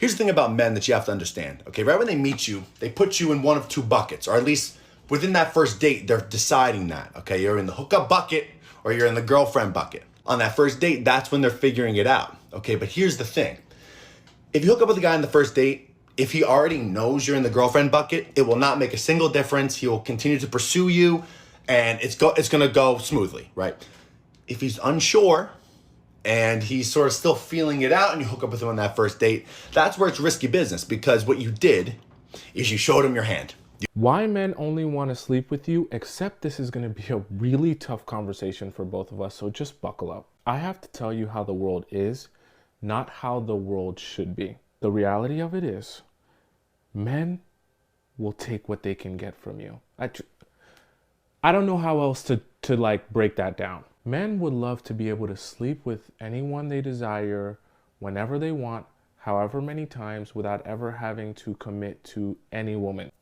Here's the thing about men that you have to understand, okay? Right when they meet you, they put you in one of two buckets, or at least within that first date, they're deciding that, okay? You're in the hookup bucket or you're in the girlfriend bucket. On that first date, that's when they're figuring it out, okay? But here's the thing. If you hook up with a guy on the first date, if he already knows you're in the girlfriend bucket, it will not make a single difference. He will continue to pursue you, and it's gonna go smoothly, right? If he's unsure, and he's sort of still feeling it out and you hook up with him on that first date, that's where it's risky business, because what you did is you showed him your hand. Why men only want to sleep with you, except this is going to be a really tough conversation for both of us, so just buckle up. I have to tell you how the world is, not how the world should be. The reality of it is, men will take what they can get from you. I don't know how else to like break that down. Men would love to be able to sleep with anyone they desire, whenever they want, however many times, without ever having to commit to any woman.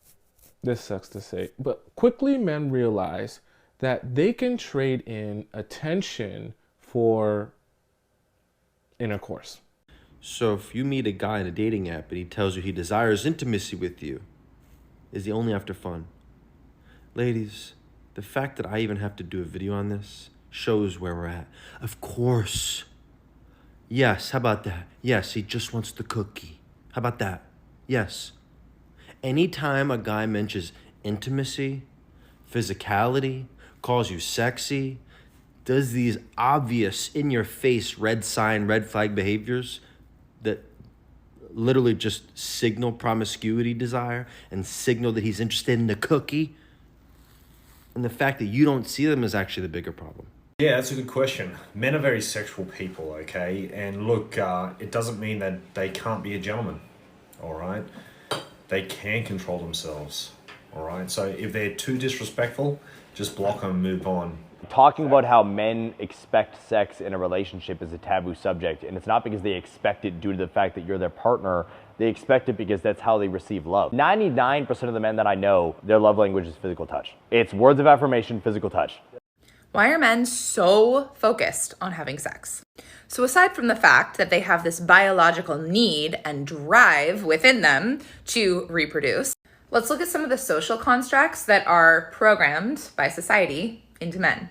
This sucks to say, but quickly men realize that they can trade in attention for intercourse. So if you meet a guy in a dating app and he tells you he desires intimacy with you, is he only after fun? Ladies, the fact that I even have to do a video on this shows where we're at. Of course. Yes, how about that? Yes, he just wants the cookie. How about that? Yes. Anytime a guy mentions intimacy, physicality, calls you sexy, does these obvious, in-your-face, red sign, red flag behaviors that literally just signal promiscuity desire and signal that he's interested in the cookie, and the fact that you don't see them is actually the bigger problem. Yeah, that's a good question. Men are very sexual people, okay? And look, it doesn't mean that they can't be a gentleman, all right? They can control themselves, all right? So if they're too disrespectful, just block them and move on. Talking about how men expect sex in a relationship is a taboo subject, and it's not because they expect it due to the fact that you're their partner. They expect it because that's how they receive love. 99% of the men that I know, their love language is physical touch. It's words of affirmation, physical touch. Why are men so focused on having sex? So aside from the fact that they have this biological need and drive within them to reproduce, let's look at some of the social constructs that are programmed by society into men.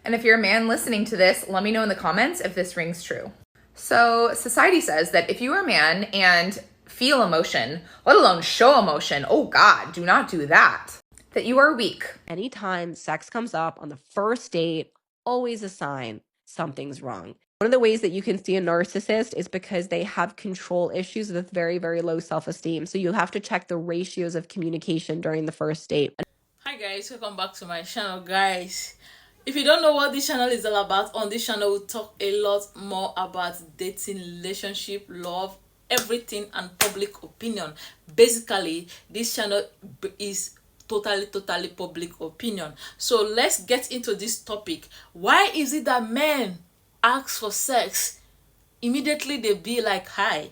And if you're a man listening to this, let me know in the comments if this rings true. So society says that if you are a man and feel emotion, let alone show emotion, oh God, do not do that, that you are weak. Anytime sex comes up on the first date, always a sign something's wrong. One of the ways that you can see a narcissist is because they have control issues with very, very low self-esteem. So you have to check the ratios of communication during the first date. Hi guys, welcome back to my channel, guys. If you don't know what this channel is all about, on this channel we'll talk a lot more about dating, relationship, love, everything, and public opinion. Basically, this channel is totally public opinion. So let's get into this topic. Why is it that men ask for sex, immediately they be like hi?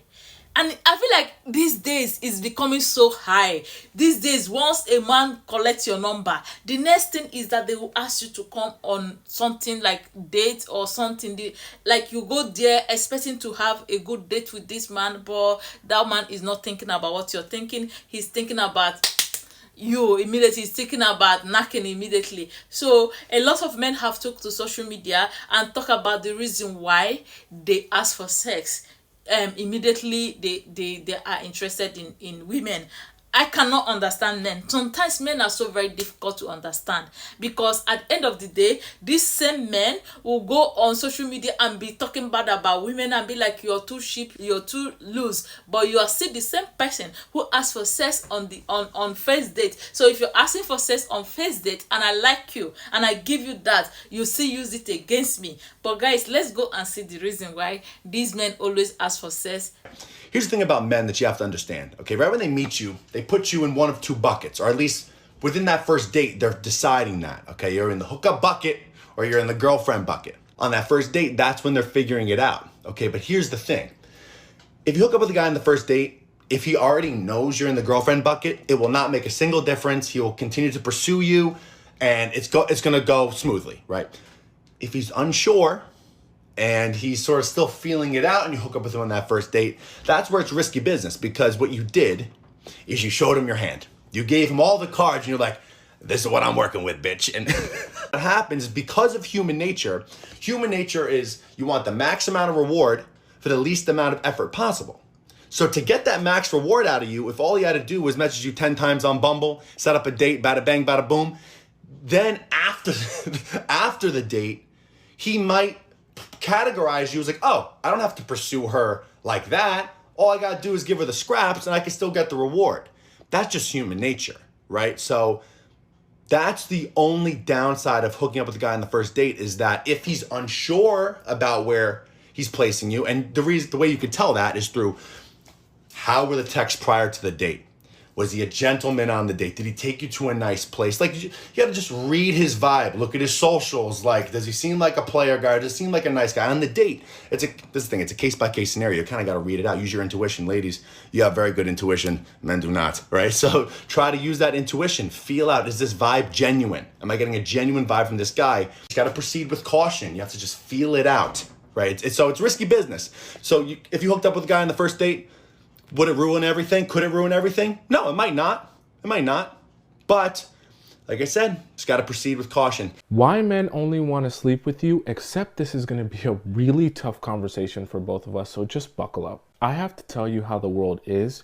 And I feel like these days it's becoming so high. These days, once a man collects your number, the next thing is that they will ask you to come on something like date or something. Like you go there expecting to have a good date with this man, but that man is not thinking about what you're thinking. He's thinking about you immediately. He's thinking about knocking immediately. So a lot of men have took to social media and talk about the reason why they ask for sex. Immediately they are interested in women. I cannot understand men. Sometimes men are so very difficult to understand, because at the end of the day, these same men will go on social media and be talking bad about women and be like, you're too cheap, you're too loose, but you are still the same person who asked for sex on first date. So if you're asking for sex on first date and I like you and I give you that, you still use it against me. But guys, let's go and see the reason why these men always ask for sex. Here's the thing about men that you have to understand, okay? Right when they meet you, they put you in one of two buckets, or at least within that first date, they're deciding that, okay? You're in the hookup bucket or you're in the girlfriend bucket. On that first date, that's when they're figuring it out, okay? But here's the thing. If you hook up with a guy on the first date, if he already knows you're in the girlfriend bucket, it will not make a single difference. He will continue to pursue you, and it's gonna go smoothly, right? If he's unsure, and he's sort of still feeling it out and you hook up with him on that first date, that's where it's risky business, because what you did is you showed him your hand. You gave him all the cards and you're like, this is what I'm working with, bitch. And what happens is, because of human nature is you want the max amount of reward for the least amount of effort possible. So to get that max reward out of you, if all he had to do was message you 10 times on Bumble, set up a date, bada bang, bada boom, then after the date, he might categorize you as like, oh, I don't have to pursue her like that. All I gotta do is give her the scraps and I can still get the reward. That's just human nature, right? So that's the only downside of hooking up with a guy on the first date, is that if he's unsure about where he's placing you, and the way you could tell that is through how were the texts prior to the date? Was he a gentleman on the date? Did he take you to a nice place? Like, you gotta just read his vibe, look at his socials. Like, does he seem like a player guy? Does he seem like a nice guy? On the date, it's a case-by-case scenario. You kind of gotta read it out. Use your intuition. Ladies, you have very good intuition. Men do not, right? So try to use that intuition. Feel out, is this vibe genuine? Am I getting a genuine vibe from this guy? You gotta proceed with caution. You have to just feel it out, right? So it's risky business. So if you hooked up with a guy on the first date, would it ruin everything? Could it ruin everything? No, it might not. It might not. But, like I said, just got to proceed with caution. Why men only want to sleep with you, except this is going to be a really tough conversation for both of us, so just buckle up. I have to tell you how the world is,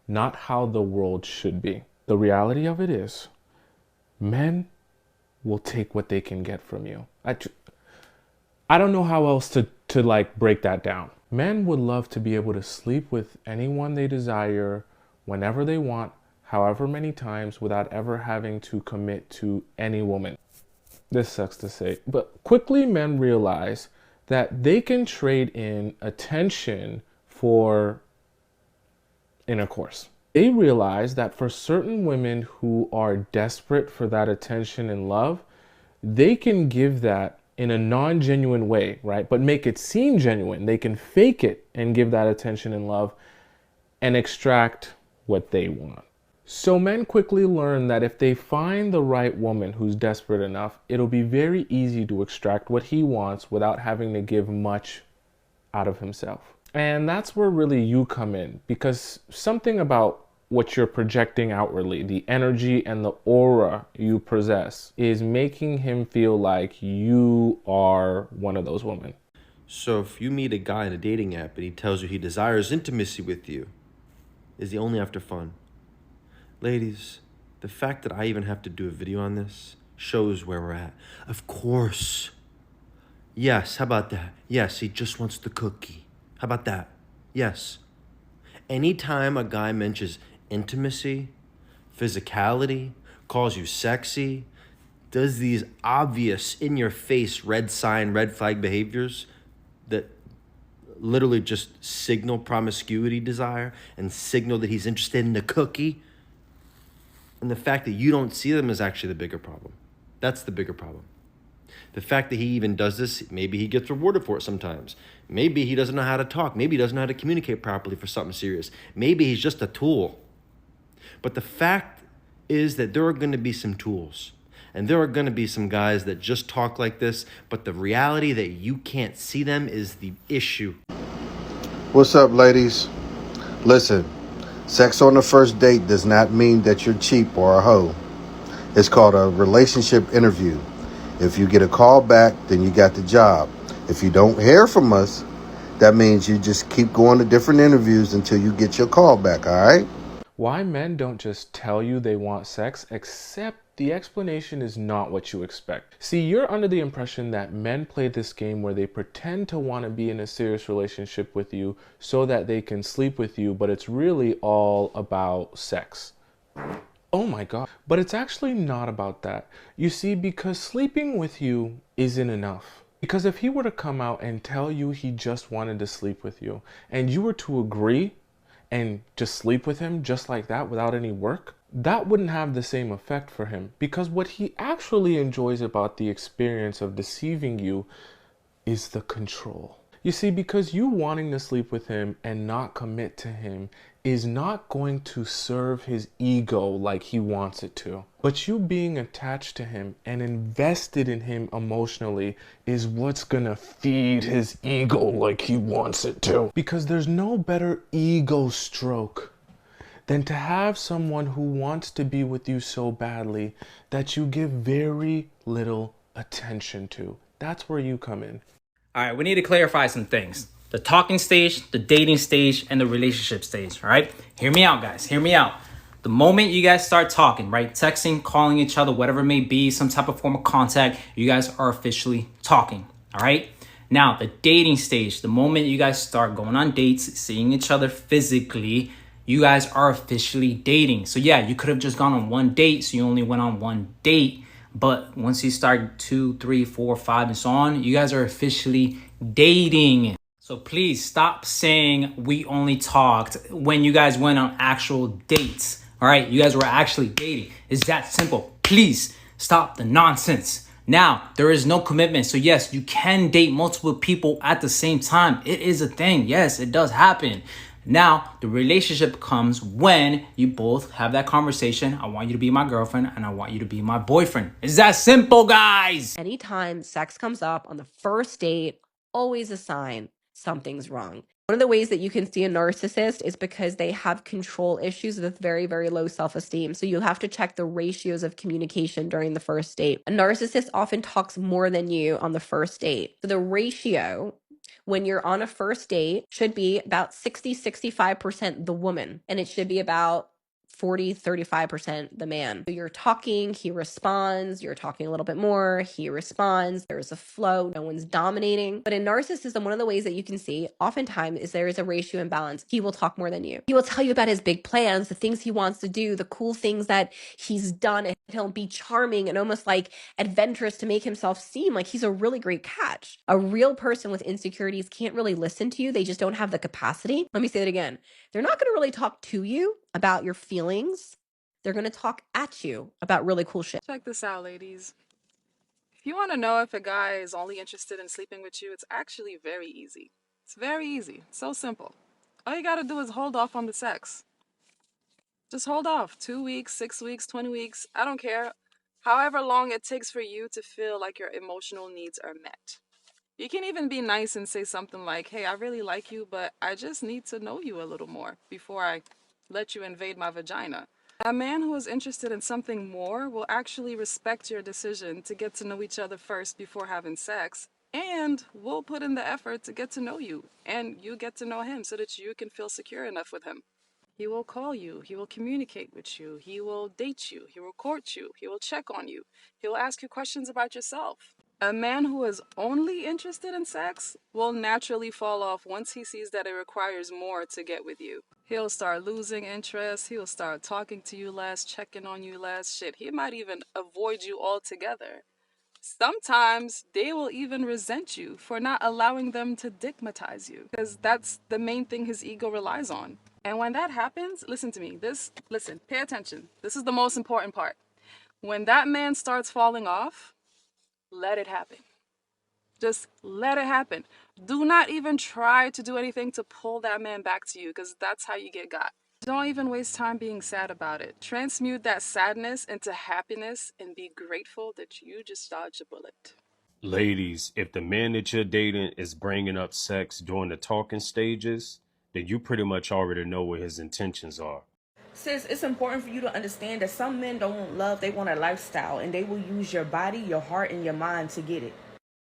not how the world should be. The reality of it is, men will take what they can get from you. I don't know how else to like break that down. Men would love to be able to sleep with anyone they desire, whenever they want, however many times, without ever having to commit to any woman. This sucks to say, but quickly men realize that they can trade in attention for intercourse. They realize that for certain women who are desperate for that attention and love, they can give that in a non-genuine way, right? But make it seem genuine. They can fake it and give that attention and love and extract what they want. So men quickly learn that if they find the right woman who's desperate enough, it'll be very easy to extract what he wants without having to give much out of himself. And that's where really you come in, because something about what you're projecting outwardly, the energy and the aura you possess, is making him feel like you are one of those women. So if you meet a guy in a dating app and he tells you he desires intimacy with you, is he only after fun? Ladies, the fact that I even have to do a video on this shows where we're at. Of course. Yes, how about that? Yes, he just wants the cookie. How about that? Yes. Anytime a guy mentions intimacy, physicality, calls you sexy, does these obvious in-your-face red sign, red flag behaviors that literally just signal promiscuity desire and signal that he's interested in the cookie, and the fact that you don't see them is actually the bigger problem. That's the bigger problem. The fact that he even does this, maybe he gets rewarded for it sometimes. Maybe he doesn't know how to talk. Maybe he doesn't know how to communicate properly for something serious. Maybe he's just a tool. But the fact is that there are going to be some tools. And there are going to be some guys that just talk like this, but the reality that you can't see them is the issue. What's up, ladies? Listen, sex on the first date does not mean that you're cheap or a hoe. It's called a relationship interview. If you get a call back, then you got the job. If you don't hear from us, that means you just keep going to different interviews until you get your call back, all right? Why men don't just tell you they want sex, except the explanation is not what you expect. See, you're under the impression that men play this game where they pretend to want to be in a serious relationship with you so that they can sleep with you, but it's really all about sex. Oh my God. But it's actually not about that. You see, because sleeping with you isn't enough. Because if he were to come out and tell you he just wanted to sleep with you, and you were to agree and just sleep with him just like that without any work, that wouldn't have the same effect for him. Because what he actually enjoys about the experience of deceiving you is the control. You see, because you wanting to sleep with him and not commit to him is not going to serve his ego like he wants it to. But you being attached to him and invested in him emotionally is what's gonna feed his ego like he wants it to. Because there's no better ego stroke than to have someone who wants to be with you so badly that you give very little attention to. That's where you come in. All right, we need to clarify some things. The talking stage, the dating stage, and the relationship stage, all right? Hear me out, guys. Hear me out. The moment you guys start talking, right? Texting, calling each other, whatever it may be, some type of form of contact, you guys are officially talking, all right? Now, the dating stage, the moment you guys start going on dates, seeing each other physically, you guys are officially dating. So yeah, you could have just gone on one date, so you only went on one date. But once you start 2, 3, 4, 5, and so on, you guys are officially dating. So please stop saying we only talked when you guys went on actual dates. All right, you guys were actually dating. It's that simple. Please stop the nonsense. Now, there is no commitment. So yes, you can date multiple people at the same time. It is a thing. Yes, it does happen. Now, the relationship comes when you both have that conversation. I want you to be my girlfriend and I want you to be my boyfriend. It's that simple, guys. Anytime sex comes up on the first date, always a sign something's wrong. One of the ways that you can see a narcissist is because they have control issues with very, very low self-esteem. So you have to check the ratios of communication during the first date. A narcissist often talks more than you on the first date. So the ratio when you're on a first date should be about 65% the woman, and it should be about 35% the man. So you're talking, he responds, you're talking a little bit more, he responds, there's a flow, no one's dominating. But in narcissism, one of the ways that you can see oftentimes is there is a ratio imbalance. He will talk more than you. He will tell you about his big plans, the things he wants to do, the cool things that he's done, and he'll be charming and almost like adventurous to make himself seem like he's a really great catch. A real person with insecurities can't really listen to you. They just don't have the capacity. Let me say that again. They're not going to really talk to you about your feelings. They're going to talk at you about really cool shit. Check this out, ladies. If you want to know if a guy is only interested in sleeping with you, it's actually very easy. It's very easy. It's so simple. All you got to do is hold off on the sex. Just hold off. 2 weeks, 6 weeks, 20 weeks. I don't care. However long it takes for you to feel like your emotional needs are met. You can even be nice and say something like, hey, I really like you, but I just need to know you a little more before I let you invade my vagina. A man who is interested in something more will actually respect your decision to get to know each other first before having sex, and will put in the effort to get to know you, and you get to know him so that you can feel secure enough with him. He will call you, he will communicate with you, he will date you, he will court you, he will check on you, he will ask you questions about yourself. A man who is only interested in sex will naturally fall off once he sees that it requires more to get with you. He'll start losing interest, he'll start talking to you less, checking on you less, shit. He might even avoid you altogether. Sometimes they will even resent you for not allowing them to dickmatize you, because that's the main thing his ego relies on. And when that happens, listen to me, listen, pay attention. This is the most important part. When that man starts falling off, let it happen. Just let it happen. Do not even try to do anything to pull that man back to you, because that's how you get got. Don't even waste time being sad about it. Transmute that sadness into happiness and be grateful that you just dodged a bullet. Ladies, if the man that you're dating is bringing up sex during the talking stages, then you pretty much already know what his intentions are. Sis, it's important for you to understand that some men don't want love, they want a lifestyle, and they will use your body, your heart, and your mind to get it.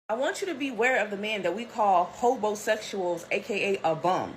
I want you to be aware of the man that we call hobosexuals, aka a bum.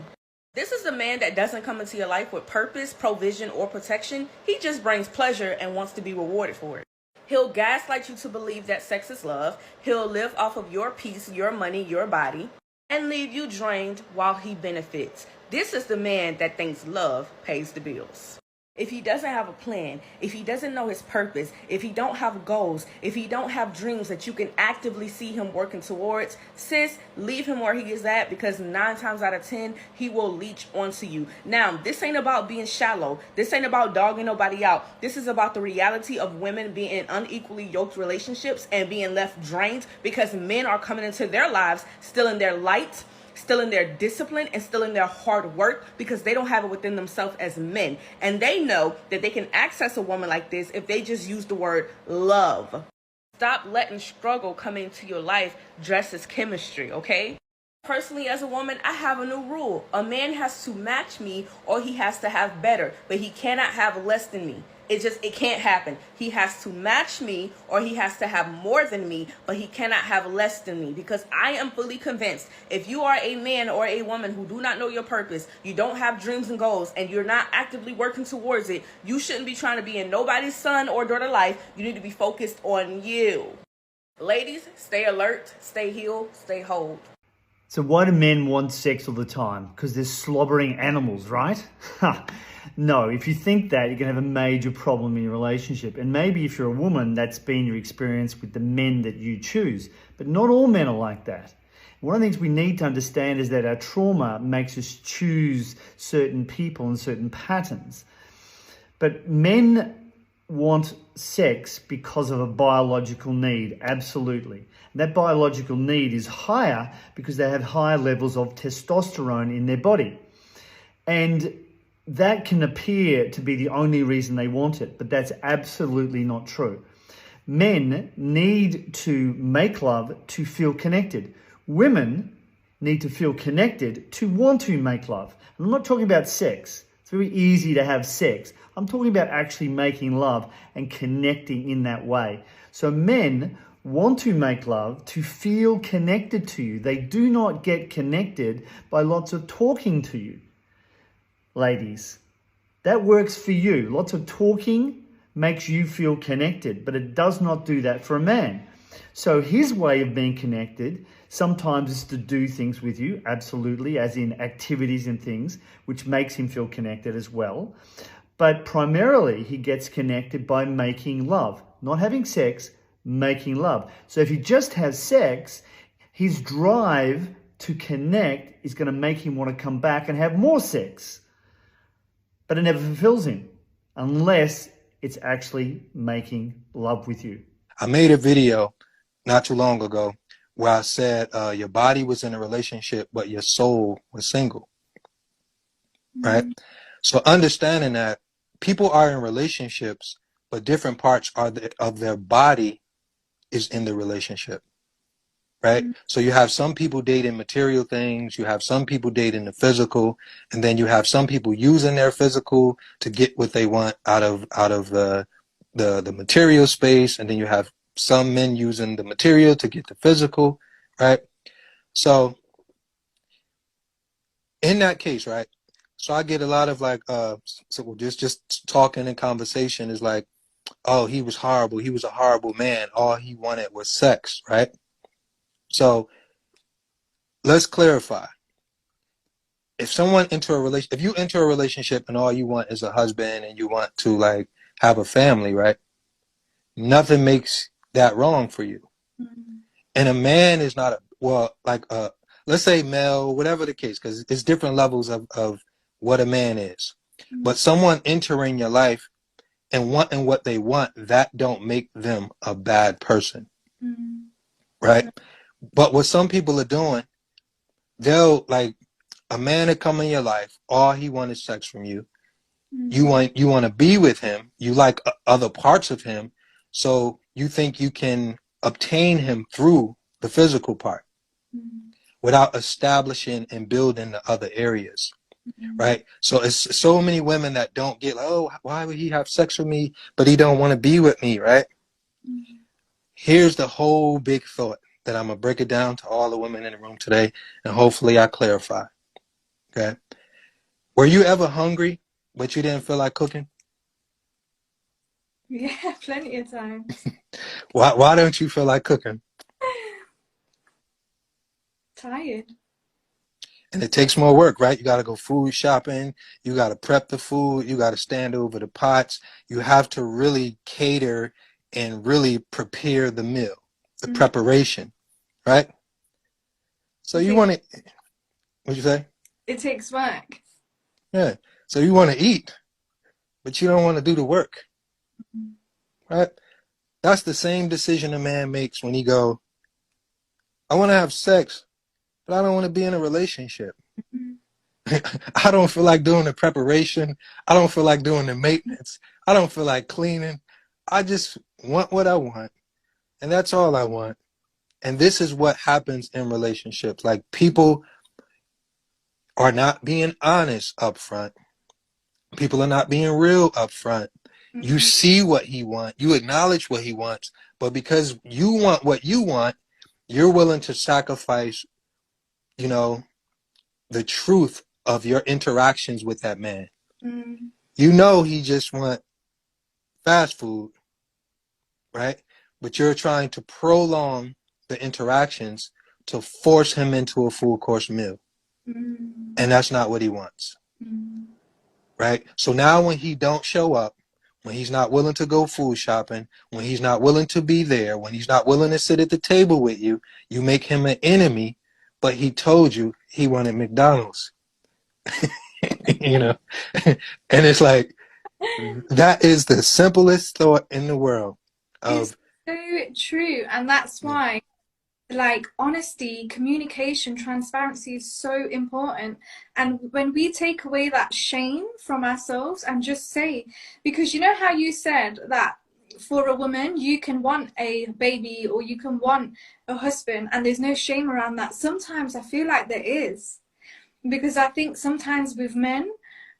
This is the man that doesn't come into your life with purpose, provision, or protection. He just brings pleasure and wants to be rewarded for it. He'll gaslight you to believe that sex is love. He'll live off of your peace, your money, your body, and leave you drained while he benefits. This is the man that thinks love pays the bills. If he doesn't have a plan, if he doesn't know his purpose, if he don't have goals, if he don't have dreams that you can actively see him working towards, sis, leave him where he is at, because 9 times out of 10, he will leech onto you. Now, this ain't about being shallow. This ain't about dogging nobody out. This is about the reality of women being in unequally yoked relationships and being left drained because men are coming into their lives still in their light, still in their discipline, and still in their hard work, because they don't have it within themselves as men. And they know that they can access a woman like this if they just use the word love. Stop letting struggle come into your life dressed as chemistry, okay? Personally, as a woman, I have a new rule. A man has to match me, or he has to have better, but he cannot have less than me. It can't happen. He has to match me, or he has to have more than me, but he cannot have less than me, because I am fully convinced if you are a man or a woman who do not know your purpose, you don't have dreams and goals, and you're not actively working towards it, you shouldn't be trying to be in nobody's son or daughter life. You need to be focused on you. Ladies, stay alert, stay healed, stay whole. So why do men want sex all the time? Because they're slobbering animals, right? No, if you think that, you're going to have a major problem in your relationship. And maybe if you're a woman, that's been your experience with the men that you choose. But not all men are like that. One of the things we need to understand is that our trauma makes us choose certain people and certain patterns. But men want sex because of a biological need, absolutely. That biological need is higher because they have higher levels of testosterone in their body. And that can appear to be the only reason they want it, but that's absolutely not true. Men need to make love to feel connected. Women need to feel connected to want to make love. And I'm not talking about sex. It's very easy to have sex. I'm talking about actually making love and connecting in that way. So men want to make love to feel connected to you. They do not get connected by lots of talking to you. Ladies, that works for you. Lots of talking makes you feel connected, but it does not do that for a man. So his way of being connected sometimes is to do things with you, absolutely, as in activities and things, which makes him feel connected as well. But primarily, he gets connected by making love, not having sex, making love. So if he just has sex, his drive to connect is going to make him want to come back and have more sex. But it never fulfills him unless it's actually making love with you. I made a video not too long ago where I said your body was in a relationship, but your soul was single, right? So understanding that people are in relationships, but different parts of their body is in the relationship, right? So you have some people dating material things, you have some people dating the physical, and then you have some people using their physical to get what they want out of the material space, and then you have some men using the material to get the physical, right? So in that case, right? So I get a lot of so just talking and conversation is like, oh, he was horrible. He was a horrible man. All he wanted was sex, right? So let's clarify. If you enter a relationship and all you want is a husband and you want to have a family, right? Nothing makes that wrong for you. And a man is not let's say male, whatever the case, because it's different levels of what a man is. But someone entering your life and wanting what they want, that don't make them a bad person, right? But what some people are doing, they'll a man to come in your life, all he wants is sex from you. You want to be with him. You like other parts of him, so you think you can obtain him through the physical part without establishing and building the other areas, right? So it's so many women that don't get oh, why would he have sex with me, but he don't want to be with me, right? Here's the whole big thought that I'm gonna break it down to all the women in the room today, and hopefully I clarify. Okay, were you ever hungry but you didn't feel like cooking? Yeah, plenty of times. Why don't you feel like cooking? Tired. And it takes more work, right? You got to go food shopping. You got to prep the food. You got to stand over the pots. You have to really cater and really prepare the meal, the preparation, right? So you want to, what'd you say? It takes work. Yeah. So you want to eat, but you don't want to do the work, right? That's the same decision a man makes when he go, I want to have sex, but I don't want to be in a relationship. I don't feel like doing the preparation. I don't feel like doing the maintenance. I don't feel like cleaning. I just want what I want. And that's all I want. And this is what happens in relationships. Like, people are not being honest up front. People are not being real up front. You see what he wants. You acknowledge what he wants. But because you want what you want, you're willing to sacrifice, you know, the truth of your interactions with that man. You know he just want fast food, right? But you're trying to prolong the interactions to force him into a full course meal. And that's not what he wants. Right? So now when he don't show up, when he's not willing to go food shopping, when he's not willing to be there, when he's not willing to sit at the table with you, you make him an enemy, but he told you he wanted McDonald's. You know? And it's like, that is the simplest thought in the world. It's so true. And that's why, like, honesty, communication, transparency is so important. And when we take away that shame from ourselves and just say, because you know how you said that for a woman, you can want a baby or you can want a husband and there's no shame around that. Sometimes I feel like there is, because I think sometimes with men,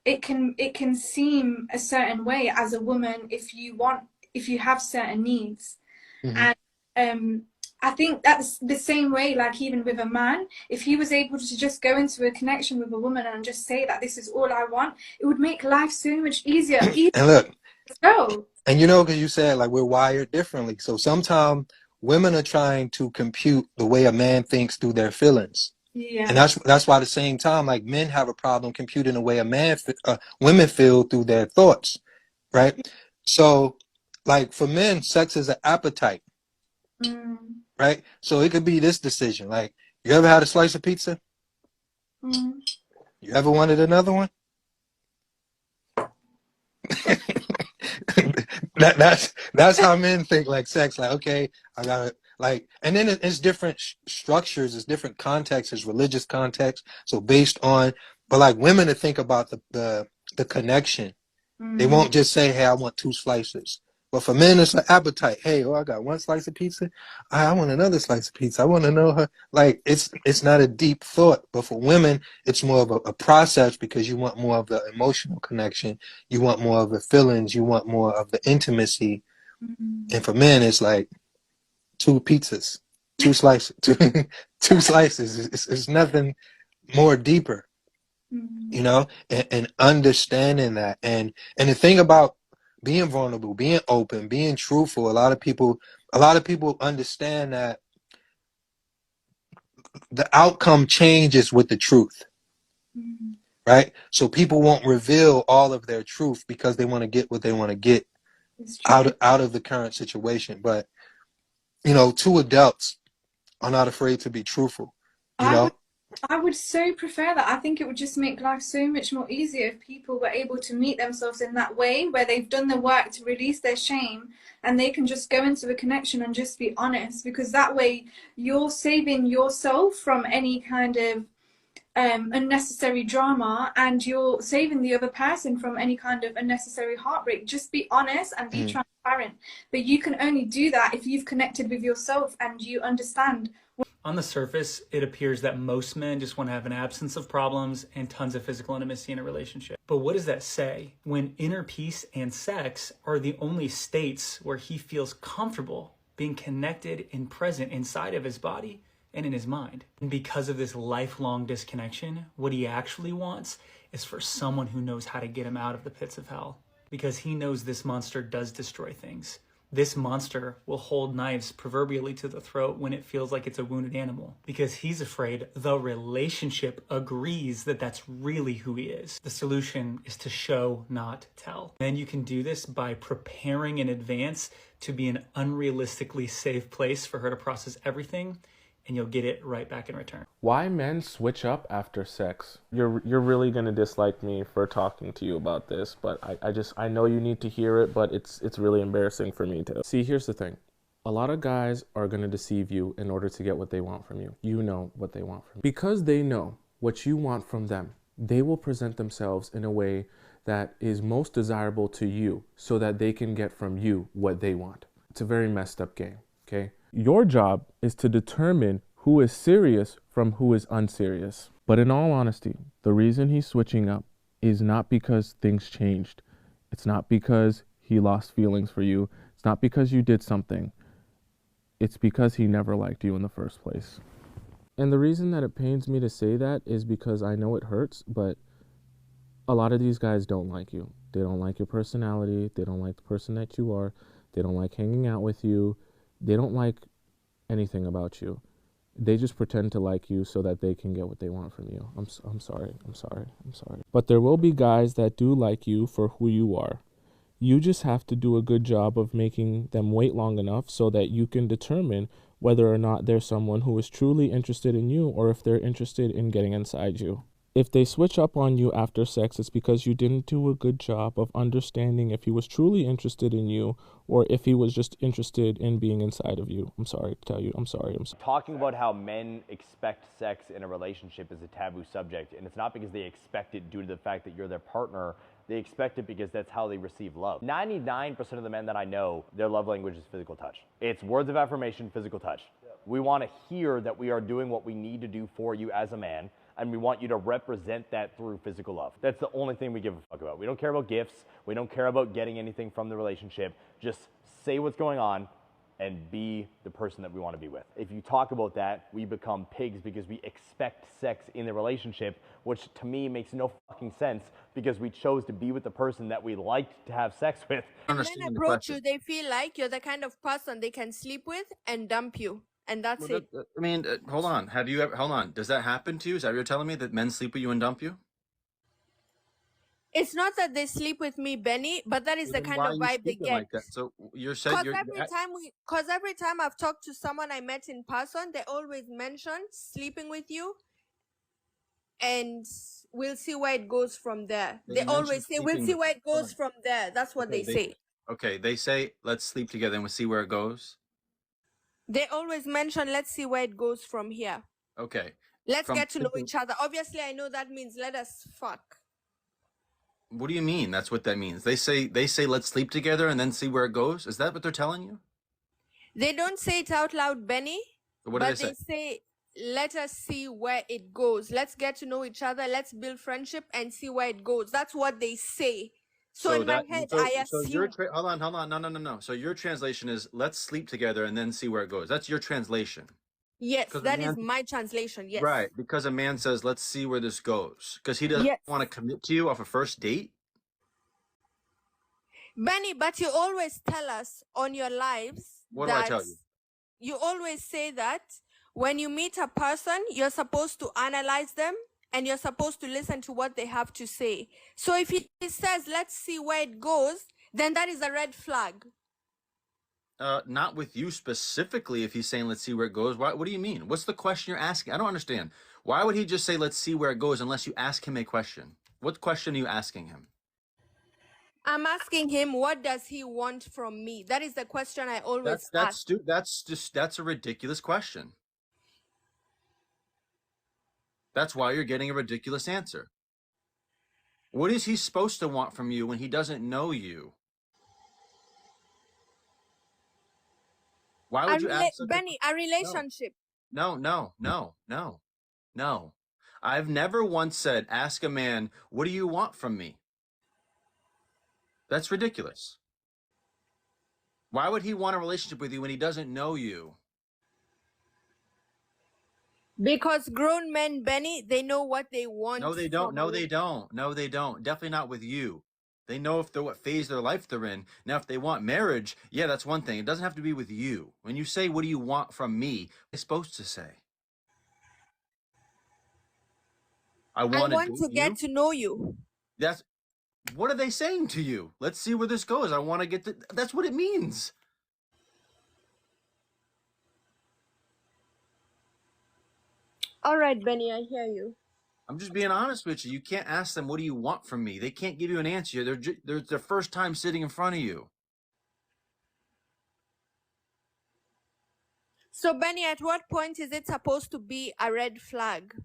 it can seem a certain way as a woman if you have certain needs. And I think that's the same way, like even with a man, if he was able to just go into a connection with a woman and just say that this is all I want, it would make life so much easier. And look, go. And you know, because you said like we're wired differently. So sometimes women are trying to compute the way a man thinks through their feelings. Yeah. And that's why at the same time, like, men have a problem computing the way women feel through their thoughts, right? So, like, for men, sex is an appetite, right? So it could be this decision, like, you ever had a slice of pizza? You ever wanted another one? That's how men think, like, sex. Like, okay, I gotta, like, and then it's different structures, it's different contexts, it's religious context. So based on, but like women to think about the connection. They won't just say, hey, I want 2 slices. But for men, it's an appetite. Hey, oh, I got 1 slice of pizza. I want another slice of pizza. I want to know her. Like, it's not a deep thought. But for women, it's more of a process, because you want more of the emotional connection. You want more of the feelings. You want more of the intimacy. And for men, it's like 2 pizzas, 2 slices, 2 slices. It's nothing more deeper, you know, and understanding that. And the thing about being vulnerable, being open, being truthful, a lot of people understand that the outcome changes with the truth, right? So people won't reveal all of their truth because they want to get what they want to get out of the current situation. But, you know, 2 adults are not afraid to be truthful, you know? I would so prefer that. I think it would just make life so much more easier if people were able to meet themselves in that way, where they've done the work to release their shame and they can just go into a connection and just be honest, because that way you're saving yourself from any kind of unnecessary drama, and you're saving the other person from any kind of unnecessary heartbreak. Just be honest and be transparent. But you can only do that if you've connected with yourself and you understand. On the surface, it appears that most men just want to have an absence of problems and tons of physical intimacy in a relationship. But what does that say when inner peace and sex are the only states where he feels comfortable being connected and present inside of his body and in his mind? And because of this lifelong disconnection, what he actually wants is for someone who knows how to get him out of the pits of hell, because he knows this monster does destroy things. This monster will hold knives proverbially to the throat when it feels like it's a wounded animal, because he's afraid the relationship agrees that that's really who he is. The solution is to show, not tell. And you can do this by preparing in advance to be an unrealistically safe place for her to process everything, and you'll get it right back in return. Why men switch up after sex? You're really gonna dislike me for talking to you about this, but I know you need to hear it, but it's really embarrassing for me to. See, here's the thing. A lot of guys are going to deceive you in order to get what they want from you. You know what they want from you. Because they know what you want from them, they will present themselves in a way that is most desirable to you so that they can get from you what they want. It's a very messed up game, okay? Your job is to determine who is serious from who is unserious. But in all honesty, the reason he's switching up is not because things changed. It's not because he lost feelings for you. It's not because you did something. It's because he never liked you in the first place. And the reason that it pains me to say that is because I know it hurts, but a lot of these guys don't like you. They don't like your personality. They don't like the person that you are. They don't like hanging out with you. They don't like anything about you. They just pretend to like you so that they can get what they want from you. I'm sorry. But there will be guys that do like you for who you are. You just have to do a good job of making them wait long enough so that you can determine whether or not they're someone who is truly interested in you or if they're interested in getting inside you. If they switch up on you after sex, it's because you didn't do a good job of understanding if he was truly interested in you or if he was just interested in being inside of you. I'm sorry to tell you. I'm sorry. Talking about how men expect sex in a relationship is a taboo subject, and it's not because they expect it due to the fact that you're their partner. They expect it because that's how they receive love. 99% of the men that I know, their love language is physical touch. It's words of affirmation, physical touch. Yep. We want to hear that we are doing what we need to do for you as a man, and we want you to represent that through physical love. That's the only thing we give a fuck about. We don't care about gifts. We don't care about getting anything from the relationship. Just say what's going on and be the person that we want to be with. If you talk about that, we become pigs because we expect sex in the relationship, which to me makes no fucking sense because we chose to be with the person that we liked to have sex with. When men approach you, they feel like you're the kind of person they can sleep with and dump you. And that's it. I mean, hold on. Have you ever, hold on. Does that happen to you? Is that what you're telling me, that men sleep with you and dump you? It's not that they sleep with me, Benny, but that is the kind of vibe they get. Like that? So you're saying Because every time I've talked to someone I met in person, they always mention sleeping with you, and we'll see where it goes from there. They always say, we'll see where it goes from there. That's what they say. Okay, they say, let's sleep together and we'll see where it goes. They always mention, let's see where it goes from here. Okay. Let's get to know each other. Obviously, I know that means let us fuck. What do you mean? That's what that means. They say, let's sleep together and then see where it goes. Is that what they're telling you? They don't say it out loud, Benny. What do but they say, let us see where it goes. Let's get to know each other. Let's build friendship and see where it goes. That's what they say. So in my head, I assume. Hold on. No. So your translation is, let's sleep together and then see where it goes. That's your translation. Yes, that is my translation. Yes. Right, because a man says, let's see where this goes. Because he doesn't want to commit to you off a first date. Benny, but you always tell us on your lives what do I tell you? You always say that when you meet a person, you're supposed to analyze them and you're supposed to listen to what they have to say. So if he says, let's see where it goes, then that is a red flag. Not with you specifically. If he's saying, let's see where it goes. What do you mean? What's the question you're asking? I don't understand. Why would he just say, let's see where it goes, unless you ask him a question? What question are you asking him? I'm asking him, what does he want from me? That is the question I always ask. That's a ridiculous question. That's why you're getting a ridiculous answer. What is he supposed to want from you when he doesn't know you? Why would you ask Benny, a relationship? No. I've never once said, ask a man, what do you want from me? That's ridiculous. Why would he want a relationship with you when he doesn't know you? Because grown men, Benny, they know what they want. No, they don't. No, they don't. No, they don't. Definitely not with you. They know if they're what phase of their life they're in. Now, if they want marriage, yeah, that's one thing. It doesn't have to be with you. When you say, what do you want from me? What are you supposed to say? I want to get to know you. What are they saying to you? Let's see where this goes. I want to get to, that's what it means. All right, Benny, I hear you. I'm just being honest with you. You can't ask them, what do you want from me? They can't give you an answer. They're their first time sitting in front of you. So, Benny, at what point is it supposed to be a red flag?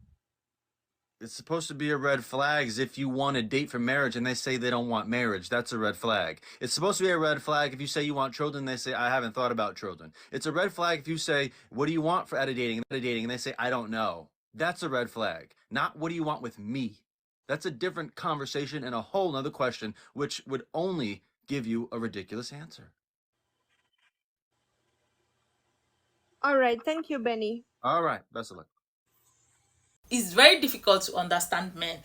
It's supposed to be a red flag if you want to date for marriage and they say they don't want marriage. That's a red flag. It's supposed to be a red flag if you say you want children, they say, I haven't thought about children. It's a red flag if you say, what do you want for out of dating, and they say, I don't know. That's a red flag. Not what do you want with me. That's a different conversation and a whole nother question, which would only give you a ridiculous answer. All right. Thank you, Benny. All right. Best of luck. It's very difficult to understand men.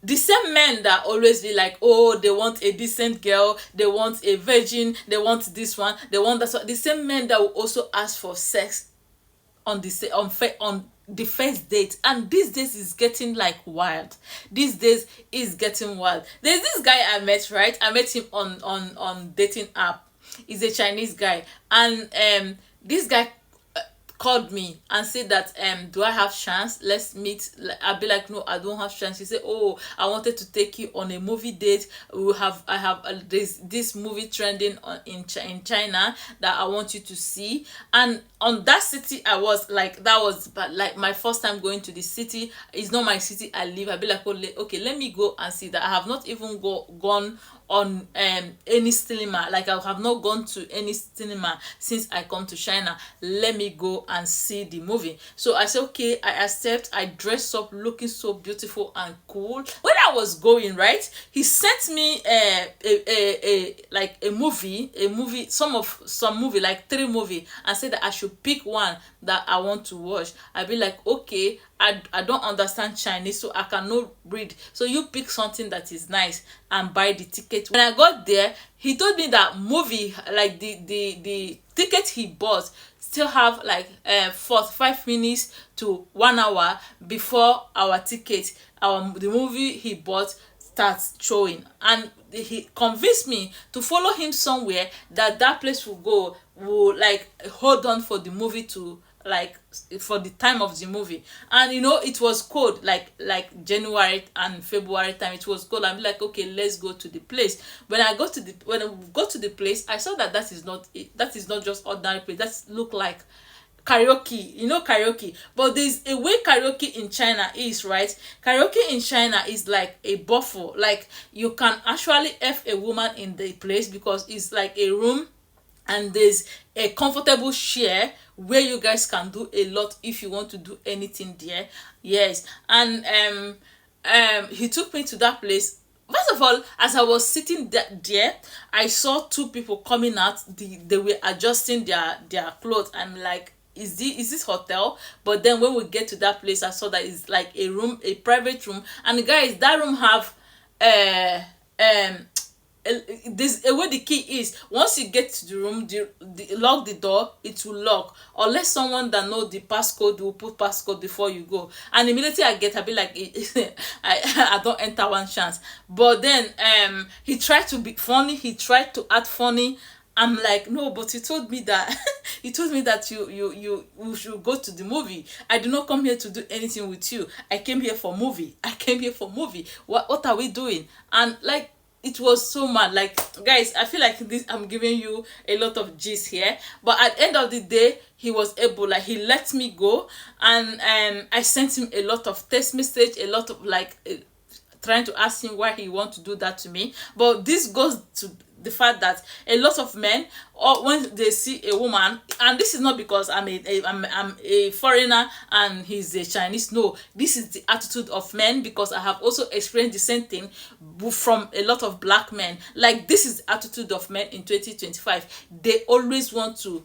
The same men that always be like, oh, they want a decent girl, they want a virgin, they want this one, they want that one. The same men that will also ask for sex on the first date. And these days is getting like wild. These days is getting wild. There's this guy I met, right? I met him on dating app. He's a Chinese guy, and this guy called me and said that do I have chance, let's meet. I'll be like, no, I don't have chance. He said, oh, I wanted to take you on a movie date. I have this movie trending in China that I want you to see. And on that city I was like, that was but like my first time going to the city. It's not my city I live. I'll be like, oh, okay, let me go and see that. I have not even gone on any cinema. Like, I have not gone to any cinema since I come to China. Let me go and see the movie. So I said, okay, I accept. I dressed up looking so beautiful and cool. When I was going, right, he sent me a movie, some movie, like 3 movie, and said that I should pick one that I want to watch. I'd be like, okay, I don't understand Chinese, so I cannot read. So you pick something that is nice and buy the ticket. When I got there, he told me that movie, like the ticket he bought, still have like 45 minutes to 1 hour before our ticket, the movie he bought starts showing. And he convinced me to follow him somewhere that place will like hold on for the movie to, like, for the time of the movie. And you know, it was cold, like January and February time. It was cold. I'm like, okay, let's go to the place. When I got to the place, I saw that is not just ordinary place. That look like karaoke, you know, karaoke. But there's a way karaoke in China is, right? Karaoke in China is like a buffer. Like, you can actually F a woman in the place because it's like a room and there's a comfortable chair where you guys can do a lot if you want to do anything there. Yes. And he took me to that place. First of all, as I was sitting there, I saw 2 people coming out. They were adjusting their clothes. I'm like, is this hotel? But then when we get to that place, I saw that it's like a room, a private room. And guys, that room have this where the key is. Once you get to the room, lock the door, it will lock, unless someone that know the passcode will put passcode before you go. And immediately I'll be like, I don't enter one chance. But then he tried to be funny, he tried to act funny. I'm like, no, but you told me that you should go to the movie. I do not come here to do anything with you. I came here for movie. What are we doing? And like, it was so mad. Like, guys, I feel like this, I'm giving you a lot of gist here, but at the end of the day, he was able, like, he let me go. And I sent him a lot of text message, a lot of like trying to ask him why he want to do that to me. But this goes to the fact that a lot of men, or when they see a woman, and this is not because I'm a foreigner and he's a Chinese. No, this is the attitude of men, because I have also experienced the same thing from a lot of black men. Like, this is the attitude of men in 2025. They always want to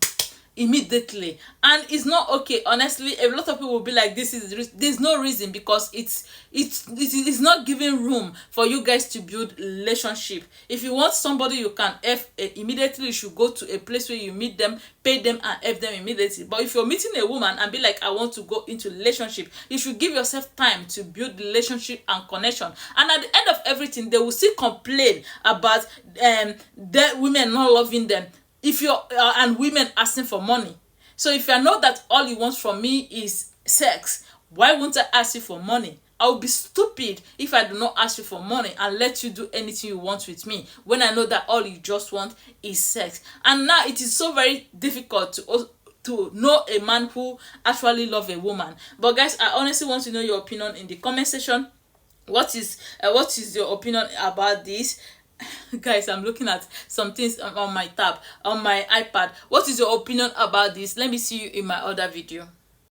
immediately, and it's not okay. Honestly, a lot of people will be like, there's no reason, because it's not giving room for you guys to build relationship. If you want somebody you can F immediately, you should go to a place where you meet them, pay them, and F them immediately. But if you're meeting a woman and be like, I want to go into relationship, you should give yourself time to build relationship and connection. And at the end of everything, they will still complain about the women not loving them, if you're and women asking for money. So if I know that all you want from me is sex, why won't I ask you for money? I would be stupid if I do not ask you for money and let you do anything you want with me, when I know that all you just want is sex. And now it is so very difficult to know a man who actually love a woman. But guys, I honestly want to know your opinion in the comment section. What is your opinion about this? Guys, I'm looking at some things on my tab on my iPad. What is your opinion about this? Let me see you in my other video.